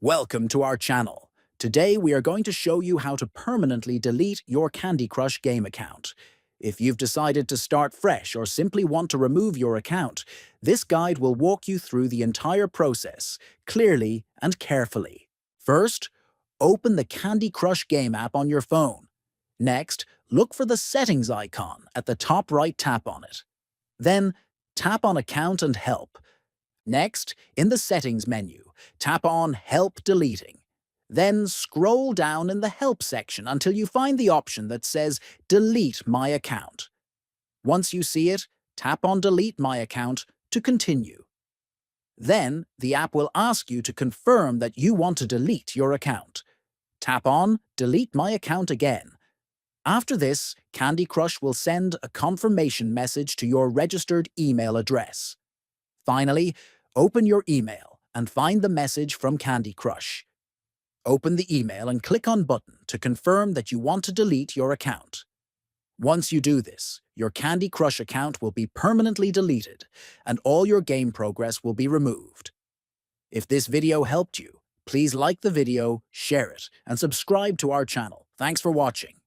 Welcome to our channel. Today we are going to show you how to permanently delete your Candy Crush game account. If you've decided to start fresh or simply want to remove your account, this guide will walk you through the entire process, clearly and carefully. First, open the Candy Crush game app on your phone. Next, look for the settings icon at the top right, tap on it. Then, tap on Account and Help. Next, in the Settings menu, tap on Help Deleting. Then scroll down in the Help section until you find the option that says Delete My Account. Once you see it, tap on Delete My Account to continue. Then, the app will ask you to confirm that you want to delete your account. Tap on Delete My Account again. After this, Candy Crush will send a confirmation message to your registered email address. Finally, open your email and find the message from Candy Crush. Open the email and click on Button to confirm that you want to delete your account. Once you do this, your Candy Crush account will be permanently deleted and all your game progress will be removed. If this video helped you, please like the video, share it, and subscribe to our channel. Thanks for watching.